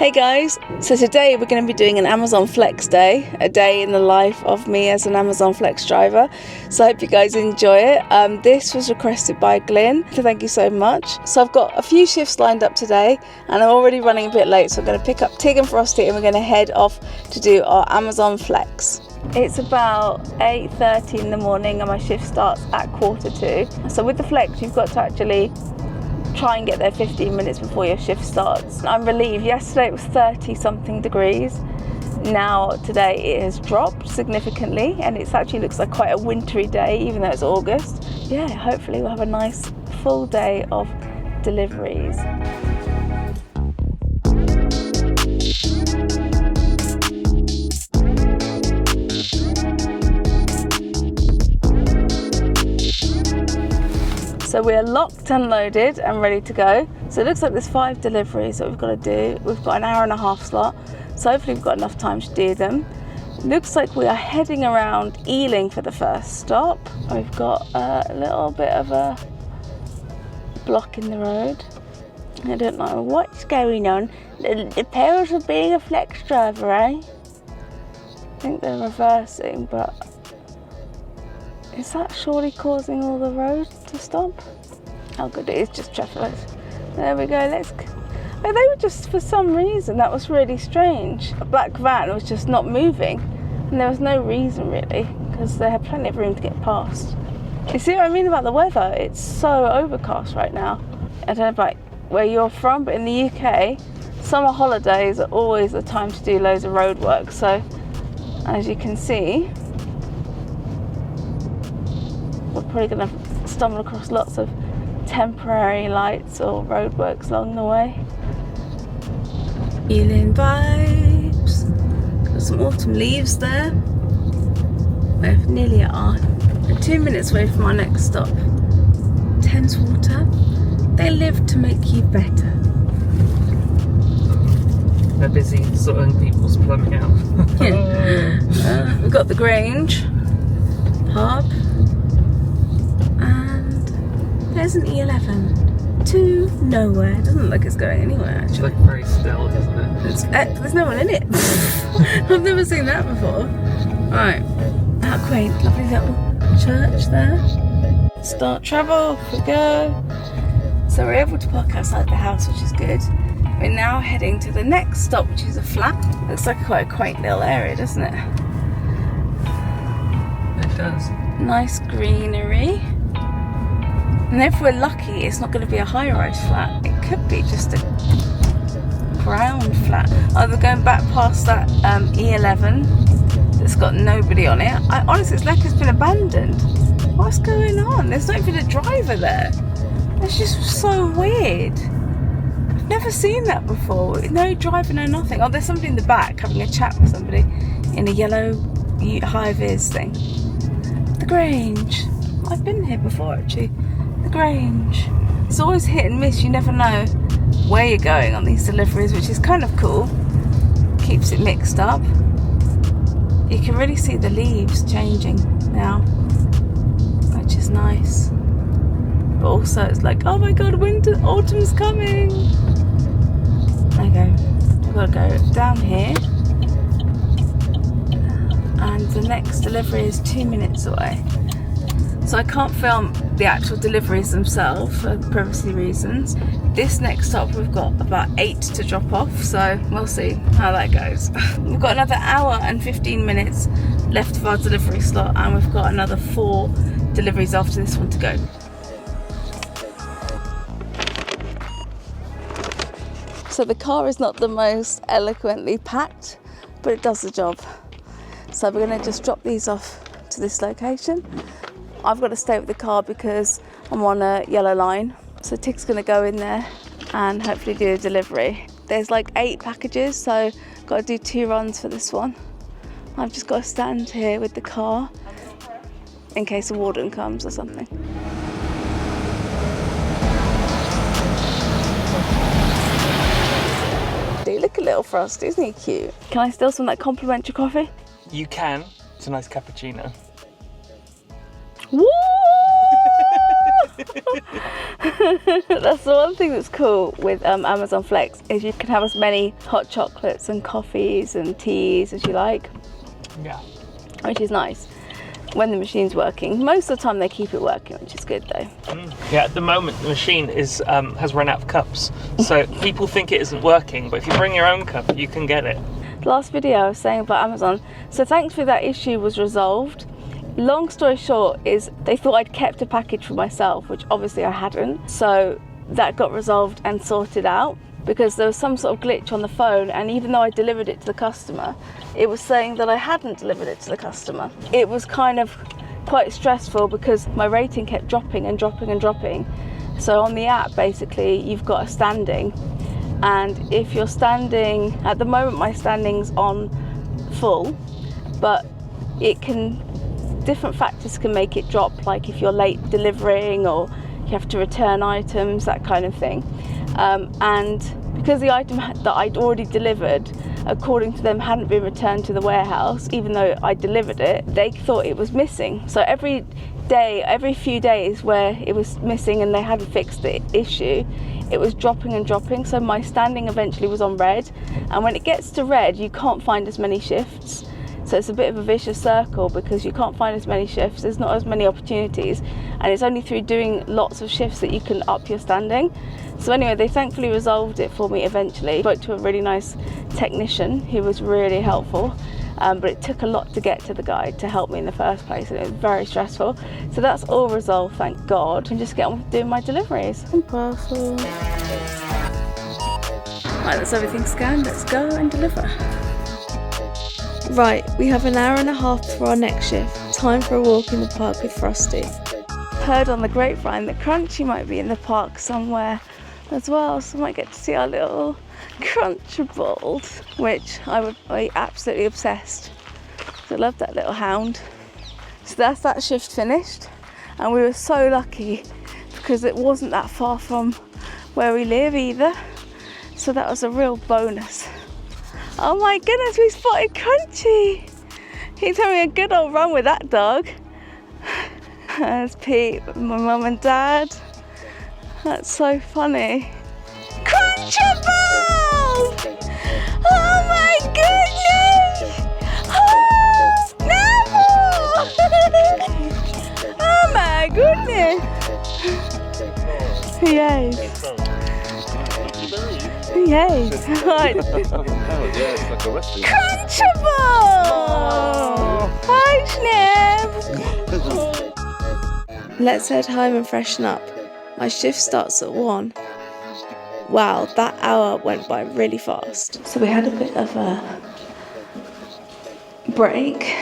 Hey guys, so today we're going to be doing an Amazon Flex day, a day in the life of me as an Amazon Flex driver. So I hope you guys enjoy it. This was requested by Glyn, so thank you so much. So I've got a few shifts lined up today and I'm already running a bit late, so I'm going to pick up Tig and Frosty and we're going to head off to do our Amazon Flex. It's about 8:30 in the morning and my shift starts at 1:45. So with the Flex you've got to actually try and get there 15 minutes before your shift starts. I'm relieved. Yesterday it was 30 something degrees. Now today it has dropped significantly and it actually looks like quite a wintry day even though it's August. Yeah, hopefully we'll have a nice full day of deliveries. So we're locked and loaded and ready to go. So it looks like there's 5 deliveries that we've got to do. We've got an hour and a half slot, so hopefully we've got enough time to do them. Looks like we are heading around Ealing for the first stop. We've got a little bit of a block in the road. I don't know what's going on. The perils of being a Flex driver, eh? I think they're reversing, but is that surely causing all the roads to stop? Oh good, it is just traffic lights. There we go, Oh, they were just, for some reason, that was really strange. A black van was just not moving. And there was no reason really, because they had plenty of room to get past. You see what I mean about the weather? It's so overcast right now. I don't know about where you're from, but in the UK, summer holidays are always the time to do loads of road work. So, as you can see, we're probably going to stumble across lots of temporary lights or roadworks along the way. Ealing vibes. Got some autumn leaves there. We're nearly at 2 minutes away from our next stop. Thames Water. They live to make you better. They're busy sorting people's plumbing out. Yeah. We've got the Grange pub. There's an E11 to nowhere. It doesn't look like it's going anywhere actually. It's like very still, isn't it? There's no one in it. I've never seen that before. Right, how quaint, lovely little church there. Start travel, off we go. So we're able to park outside the house, which is good. We're now heading to the next stop, which is a flat. Looks like quite a quaint little area, doesn't it? It does. Nice greenery. And if we're lucky, it's not going to be a high-rise flat. It could be just a ground flat. Either going back past that E11 that's got nobody on it. Honestly, it's like it's been abandoned. What's going on? There's not even a driver there. It's just so weird. I've never seen that before. No driver, no nothing. Oh, there's somebody in the back having a chat with somebody in a yellow high-vis thing. The Grange. I've been here before actually. The Grange. It's always hit and miss. You never know where you're going on these deliveries, which is kind of cool. Keeps it mixed up. You can really see the leaves changing now, which is nice. But also it's like, oh my god, autumn's coming. Okay, we've got to go down here. And the next delivery is 2 minutes away. So I can't film the actual deliveries themselves for privacy reasons. This next stop we've got about 8 to drop off, so we'll see how that goes. We've got another hour and 15 minutes left of our delivery slot and we've got another 4 deliveries after this one to go. So the car is not the most eloquently packed, but it does the job. So we're going to just drop these off to this location. I've got to stay with the car because I'm on a yellow line. So Tig's going to go in there and hopefully do a delivery. There's like 8 packages, so got to do 2 runs for this one. I've just got to stand here with the car in case a warden comes or something. Look at little Frosty, isn't he cute? Can I steal some of that complimentary coffee? You can. It's a nice cappuccino. Woo! That's the one thing that's cool with Amazon Flex is you can have as many hot chocolates and coffees and teas as you like. Yeah. Which is nice when the machine's working. Most of the time they keep it working, which is good though. Yeah, at the moment the machine is has run out of cups, so people think it isn't working, but if you bring your own cup you can get it. Last video I was saying about Amazon, so thankfully that issue was resolved. Long story short is they thought I'd kept a package for myself, which obviously I hadn't, so that got resolved and sorted out because there was some sort of glitch on the phone, and even though I delivered it to the customer, it was saying that I hadn't delivered it to the customer. It was kind of quite stressful because my rating kept dropping and dropping and dropping. So on the app basically you've got a standing, and if you're standing, at the moment my standing's on full, but it can, different factors can make it drop, like if you're late delivering or you have to return items, that kind of thing. And because the item that I'd already delivered, according to them, hadn't been returned to the warehouse, even though I delivered it, they thought it was missing. So every few days where it was missing and they hadn't fixed the issue, it was dropping and dropping. So my standing eventually was on red, and when it gets to red you can't find as many shifts. So it's a bit of a vicious circle because you can't find as many shifts, there's not as many opportunities, and it's only through doing lots of shifts that you can up your standing. So anyway, they thankfully resolved it for me eventually. Spoke to a really nice technician who was really helpful, but it took a lot to get to the guy to help me in the first place, and it was very stressful. So that's all resolved, thank God, and just get on with doing my deliveries. And parcel. Right, that's everything scanned, let's go and deliver. Right, we have an hour and a half for our next shift. Time for a walk in the park with Frosty. Heard on the grapevine that Crunchy might be in the park somewhere as well, so I might get to see our little Crunchables, which I would be absolutely obsessed. So I love that little hound. So that's that shift finished, and we were so lucky because it wasn't that far from where we live either, so that was a real bonus. Oh my goodness, we spotted Crunchy. He's having a good old run with that dog. There's Pete, my mum and dad. That's so funny. Crunchable! Oh my goodness! Oh, no! Oh my goodness! Yes. Yes. Crunchable! Hi, Snap! Let's head home and freshen up. My shift starts at 1. Wow, that hour went by really fast. So we had a bit of a break,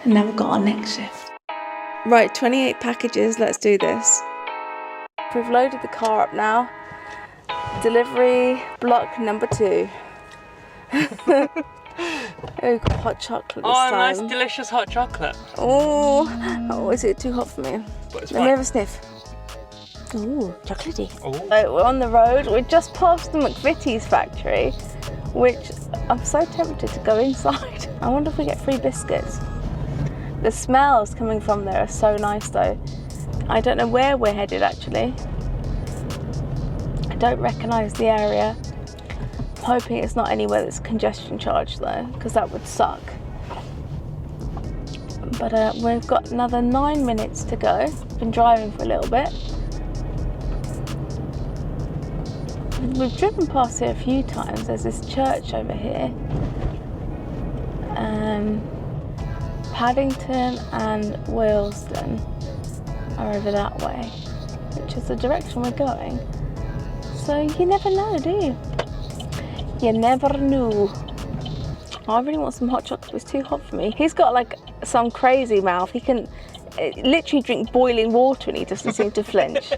and now we've got our next shift. Right, 28 packages, let's do this. We've loaded the car up now. Delivery block number 2. We've got hot chocolate this time. Oh, nice delicious hot chocolate. Oh, is it too hot for me? Let me have a sniff. Ooh, chocolatey. So we're on the road. We're just past the McVitie's factory, which I'm so tempted to go inside. I wonder if we get free biscuits. The smells coming from there are so nice though. I don't know where we're headed actually. I don't recognise the area. I'm hoping it's not anywhere that's congestion charged though, because that would suck. But we've got another 9 minutes to go. Been driving for a little bit. We've driven past here a few times. There's this church over here. Paddington and Willesden are over that way, which is the direction we're going. So you never know, do you? You never know. I really want some hot chocolate, it's too hot for me. He's got like some crazy mouth. He can literally drink boiling water and he doesn't seem to flinch.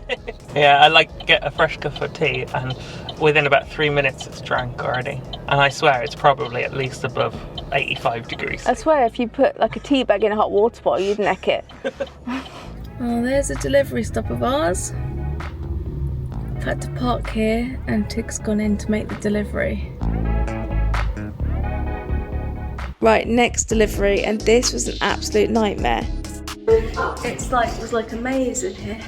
Yeah, I like get a fresh cup of tea and within about 3 minutes it's drank already. And I swear it's probably at least above 85 degrees. I swear if you put like a tea bag in a hot water bottle you'd neck it. Oh, there's a delivery stop of ours. I've had to park here and Tig's gone in to make the delivery. Right, next delivery, and this was an absolute nightmare. It was like a maze in here.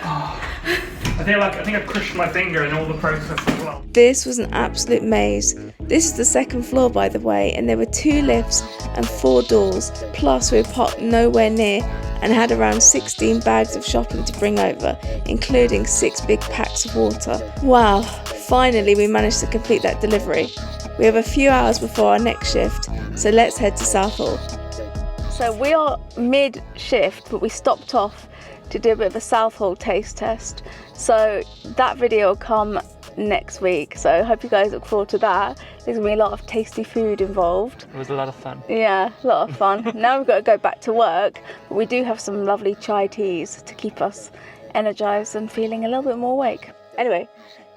I think I crushed my finger in all the process as well. This was an absolute maze. This is the second floor, by the way, and there were 2 lifts and 4 doors. Plus, we were parked nowhere near and had around 16 bags of shopping to bring over, including 6 big packs of water. Wow, finally we managed to complete that delivery. We have a few hours before our next shift, so let's head to Southall. So we are mid-shift, but we stopped off to do a bit of a Southall taste test. So that video will come next week, so I hope you guys look forward to that. There's gonna be a lot of tasty food involved. It was a lot of fun. Yeah, a lot of fun. Now we've got to go back to work, but we do have some lovely chai teas to keep us energized and feeling a little bit more awake. Anyway,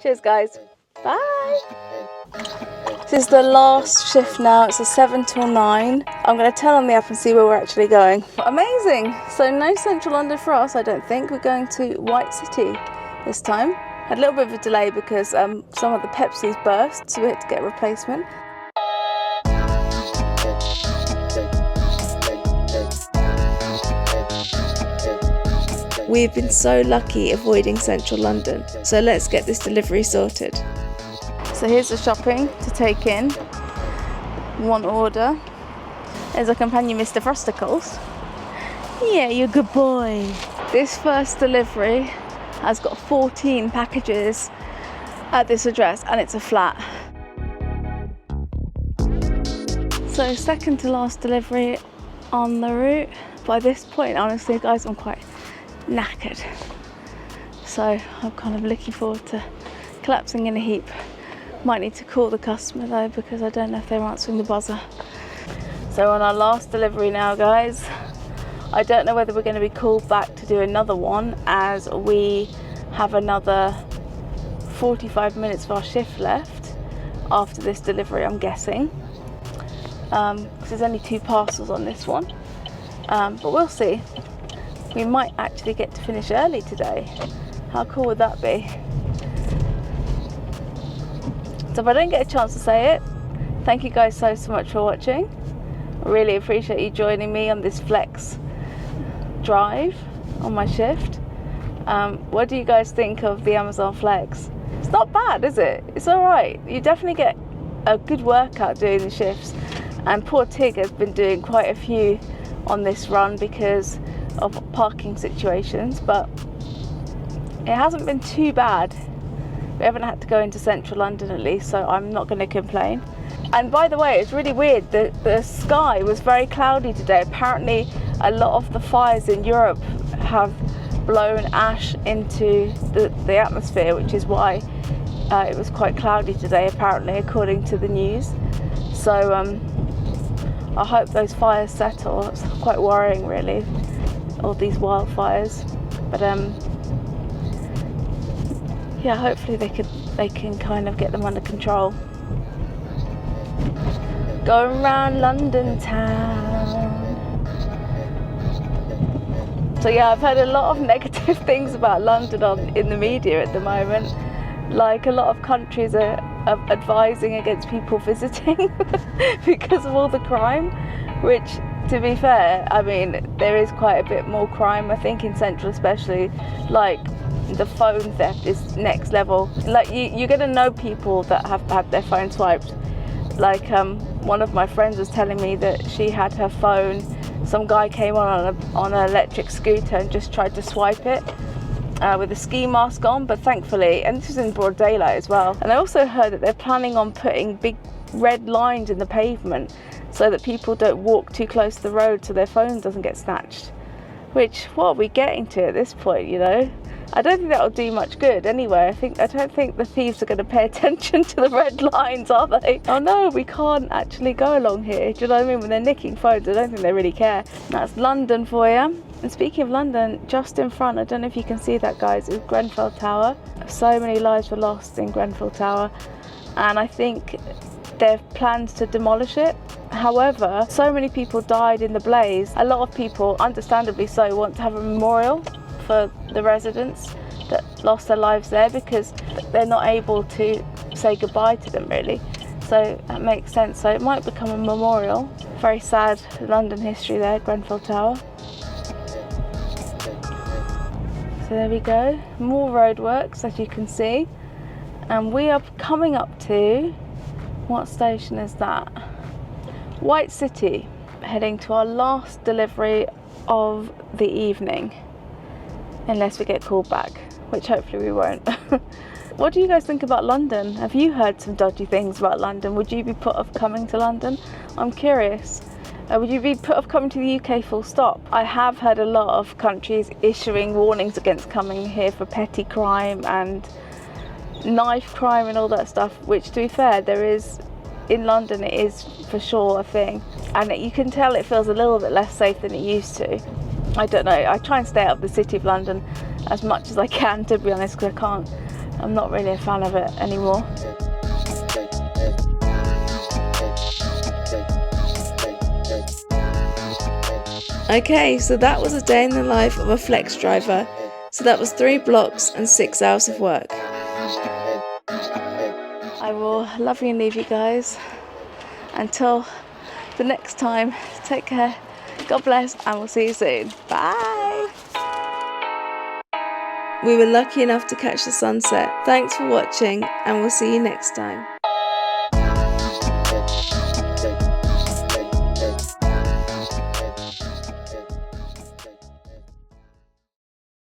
cheers guys, bye. This is the last shift now. It's a 7 till 9. I'm going to turn on the app and see where we're actually going. Amazing. So no central London for us, I don't think. We're going to White City this time. Had a little bit of a delay because some of the Pepsis burst, so we had to get a replacement. We've been so lucky avoiding central London, so let's get this delivery sorted. So here's the shopping to take in. 1 order. There's a companion, Mr. Frosticles. Yeah, you're a good boy. This first delivery has got 14 packages at this address, and it's a flat. So second to last delivery on the route. By this point, honestly guys, I'm quite knackered. So I'm kind of looking forward to collapsing in a heap. Might need to call the customer though, because I don't know if they're answering the buzzer. So on our last delivery now guys, I don't know whether we're going to be called back to do another one, as we have another 45 minutes of our shift left after this delivery, I'm guessing. Because there's only 2 parcels on this one, but we'll see. We might actually get to finish early today. How cool would that be? So if I don't get a chance to say it, thank you guys so much for watching. I really appreciate you joining me on this flex drive on my shift. What do you guys think of the Amazon Flex? It's not bad, is it? It's all right. You definitely get a good workout doing the shifts. And poor Tig has been doing quite a few on this run because of parking situations, but it hasn't been too bad. We haven't had to go into central London at least, so I'm not going to complain. And by the way, it's really weird that the sky was very cloudy today. Apparently a lot of the fires in Europe have blown ash into the atmosphere, which is why it was quite cloudy today, apparently, according to the news. So I hope those fires settle. It's quite worrying really, all these wildfires, but yeah, hopefully they can kind of get them under control. Going around London town. So yeah, I've heard a lot of negative things about London in the media at the moment. Like a lot of countries are advising against people visiting because of all the crime, which, to be fair, I mean, there is quite a bit more crime, I think, in Central especially. Like, the phone theft is next level. Like, you're going to know people that have had their phone swiped. Like, one of my friends was telling me that she had her phone, some guy came on an electric scooter and just tried to swipe it with a ski mask on, but thankfully, and this is in broad daylight as well. And I also heard that they're planning on putting big red lines in the pavement so that people don't walk too close to the road so their phone doesn't get snatched. Which, what are we getting to at this point, you know? I don't think that'll do much good anyway. I don't think the thieves are going to pay attention to the red lines, are they? Oh no, we can't actually go along here. Do you know what I mean? When they're nicking phones, I don't think they really care. That's London for you. And speaking of London, just in front, I don't know if you can see that, guys, is Grenfell Tower. So many lives were lost in Grenfell Tower, and I think they have plans to demolish it. However, so many people died in the blaze. A lot of people, understandably so, want to have a memorial for the residents that lost their lives there, because they're not able to say goodbye to them really. So that makes sense. So it might become a memorial. Very sad London history there, Grenfell Tower. So there we go, more roadworks as you can see, and we are coming up to, what station is that? White City, heading to our last delivery of the evening, unless we get called back, which hopefully we won't. What do you guys think about London? Have you heard some dodgy things about London? Would you be put off coming to London? I'm curious. Would you be put off coming to the UK full stop? I have heard a lot of countries issuing warnings against coming here for petty crime and knife crime and all that stuff, which, to be fair, there is in London. It is for sure a thing, and you can tell it feels a little bit less safe than it used to. I don't know, I try and stay out of the city of London as much as I can, to be honest, because I'm not really a fan of it anymore. Okay, so that was a day in the life of a flex driver. So that was 3 blocks and 6 hours of work. I will love you and leave you guys. Until the next time, take care, God bless, and we'll see you soon. Bye! We were lucky enough to catch the sunset. Thanks for watching, and we'll see you next time.